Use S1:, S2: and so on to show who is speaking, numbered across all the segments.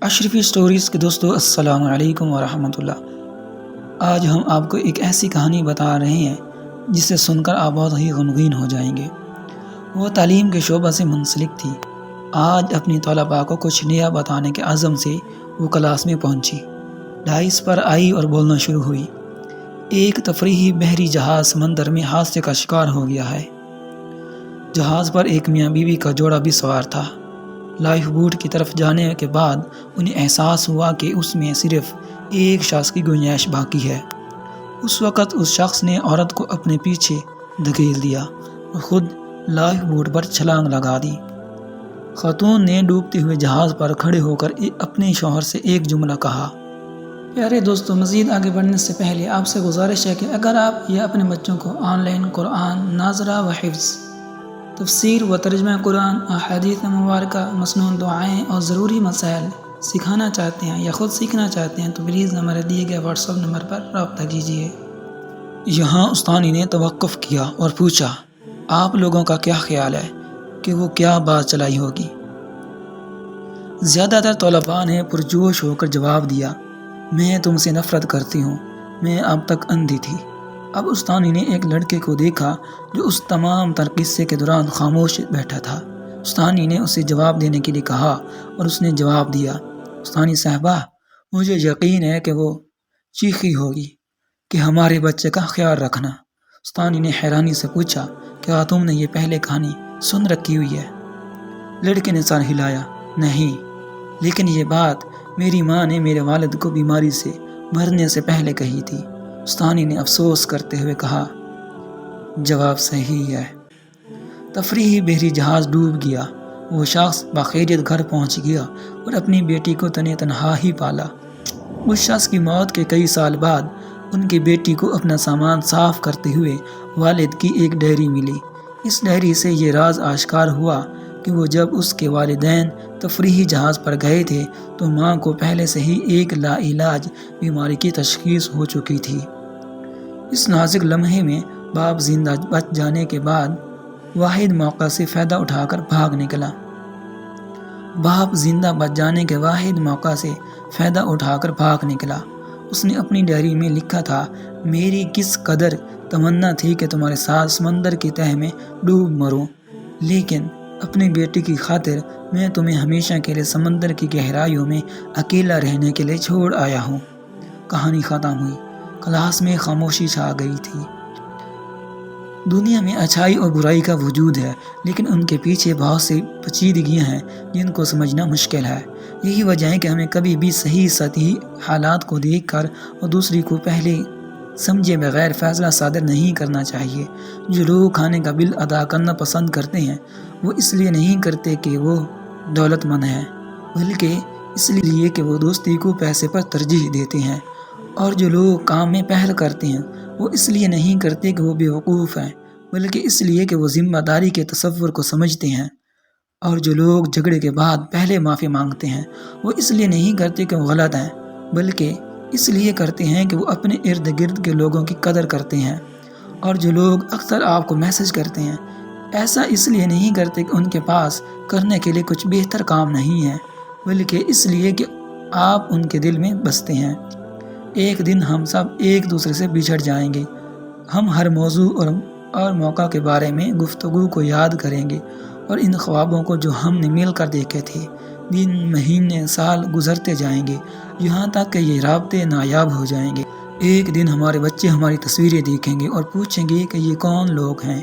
S1: اشرفی stories کے دوستو السلام علیکم ورحمۃ اللہ۔ آج ہم آپ کو ایک ایسی کہانی بتا رہے ہیں جسے سن کر آپ بہت ہی غمگین ہو جائیں گے۔ وہ تعلیم کے شعبہ سے منسلک تھی۔ آج اپنی طلباء کو کچھ نیا بتانے کے عزم سے وہ کلاس میں پہنچی، ڈائس پر آئی اور بولنا شروع ہوئی۔ ایک تفریحی بحری جہاز سمندر میں حادثے کا شکار ہو گیا ہے۔ جہاز پر ایک میاں بیوی کا جوڑا بھی سوار تھا۔ لائف بوٹ کی طرف جانے کے بعد انہیں احساس ہوا کہ اس میں صرف ایک شخص کی گنجائش باقی ہے۔ اس وقت اس شخص نے عورت کو اپنے پیچھے دھکیل دیا اور خود لائف بوٹ پر چھلانگ لگا دی۔ خاتون نے ڈوبتے ہوئے جہاز پر کھڑے ہو کر اپنے شوہر سے ایک جملہ کہا۔ پیارے دوستو، مزید آگے بڑھنے سے پہلے آپ سے گزارش ہے کہ اگر آپ یا اپنے بچوں کو آن لائن قرآن ناظرہ و حفظ، تفسیر و ترجمہ قرآن، احادیث مبارکہ، مسنون دعائیں اور ضروری مسائل سکھانا چاہتے ہیں یا خود سیکھنا چاہتے ہیں تو پلیز ہمارے دیے گئے واٹس ایپ نمبر پر رابطہ کیجیے۔ یہاں استانی نے توقف کیا اور پوچھا، آپ لوگوں کا کیا خیال ہے کہ وہ کیا بات چلائی ہوگی؟ زیادہ تر طلباء نے پرجوش ہو کر جواب دیا، میں تم سے نفرت کرتی ہوں، میں اب تک اندھی تھی۔ اب استانی نے ایک لڑکے کو دیکھا جو اس تمام تر قصے کے دوران خاموش بیٹھا تھا۔ استانی نے اسے جواب دینے کے لیے کہا اور اس نے جواب دیا، استانی صاحبہ، مجھے یقین ہے کہ وہ چیخی ہوگی کہ ہمارے بچے کا خیال رکھنا۔ استانی نے حیرانی سے پوچھا، کیا تم نے یہ پہلے کہانی سن رکھی ہوئی ہے؟ لڑکے نے سر ہلایا، نہیں، لیکن یہ بات میری ماں نے میرے والد کو بیماری سے مرنے سے پہلے کہی تھی۔ استانی نے افسوس کرتے ہوئے کہا، جواب صحیح ہے۔ تفریحی بحری جہاز ڈوب گیا۔ وہ شخص باخیریت گھر پہنچ گیا اور اپنی بیٹی کو تنہا ہی پالا۔ اس شخص کی موت کے کئی سال بعد ان کی بیٹی کو اپنا سامان صاف کرتے ہوئے والد کی ایک ڈائری ملی۔ اس ڈائری سے یہ راز آشکار ہوا کہ وہ جب اس کے والدین تفریحی جہاز پر گئے تھے تو ماں کو پہلے سے ہی ایک لا علاج بیماری کی تشخیص ہو چکی تھی۔ اس نازک لمحے میں باپ زندہ بچ جانے کے بعد واحد موقع سے فائدہ اٹھا کر بھاگ نکلا۔ باپ زندہ بچ جانے کے واحد موقع سے فائدہ اٹھا کر بھاگ نکلا۔ اس نے اپنی ڈائری میں لکھا تھا، میری کس قدر تمنا تھی کہ تمہارے ساتھ سمندر کی تہہ میں ڈوب مروں، لیکن اپنی بیٹی کی خاطر میں تمہیں ہمیشہ کے لیے سمندر کی گہرائیوں میں اکیلا رہنے کے لیے چھوڑ آیا ہوں۔ کہانی ختم ہوئی۔ کلاس میں خاموشی چھا گئی تھی۔ دنیا میں اچھائی اور برائی کا وجود ہے، لیکن ان کے پیچھے بہت سی پیچیدگیاں ہیں جن کو سمجھنا مشکل ہے۔ یہی وجہ ہے کہ ہمیں کبھی بھی صحیح سطحی حالات کو دیکھ کر اور دوسری کو پہلے سمجھے بغیر فیصلہ صادر نہیں کرنا چاہیے۔ جو لوگ کھانے کا بل ادا کرنا پسند کرتے ہیں، وہ اس لیے نہیں کرتے کہ وہ دولت مند ہیں، بلکہ اس لیے کہ وہ دوستی کو پیسے پر ترجیح دیتے ہیں۔ اور جو لوگ کام میں پہل کرتے ہیں، وہ اس لیے نہیں کرتے کہ وہ بیوقوف ہیں، بلکہ اس لیے کہ وہ ذمہ داری کے تصور کو سمجھتے ہیں۔ اور جو لوگ جھگڑے کے بعد پہلے معافی مانگتے ہیں، وہ اس لیے نہیں کرتے کہ وہ غلط ہیں، بلکہ اس لیے کرتے ہیں کہ وہ اپنے ارد گرد کے لوگوں کی قدر کرتے ہیں۔ اور جو لوگ اکثر آپ کو میسج کرتے ہیں، ایسا اس لیے نہیں کرتے کہ ان کے پاس کرنے کے لیے کچھ بہتر کام نہیں ہے، بلکہ اس لیے کہ آپ ان کے دل میں بستے ہیں۔ ایک دن ہم سب ایک دوسرے سے بچھڑ جائیں گے۔ ہم ہر موضوع اور موقع کے بارے میں گفتگو کو یاد کریں گے اور ان خوابوں کو جو ہم نے مل کر دیکھے تھے۔ دن، مہینے، سال گزرتے جائیں گے، یہاں تک کہ یہ رابطے نایاب ہو جائیں گے۔ ایک دن ہمارے بچے ہماری تصویریں دیکھیں گے اور پوچھیں گے کہ یہ کون لوگ ہیں،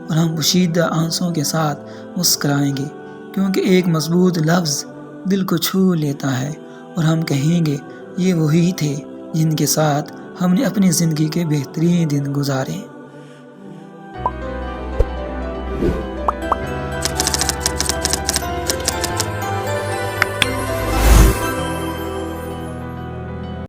S1: اور ہم پوشیدہ آنسوؤں کے ساتھ مسکرائیں گے، کیونکہ ایک مضبوط لفظ دل کو چھو لیتا ہے، اور ہم کہیں گے یہ وہی تھے جن کے ساتھ ہم نے اپنی زندگی کے بہترین دن گزارے۔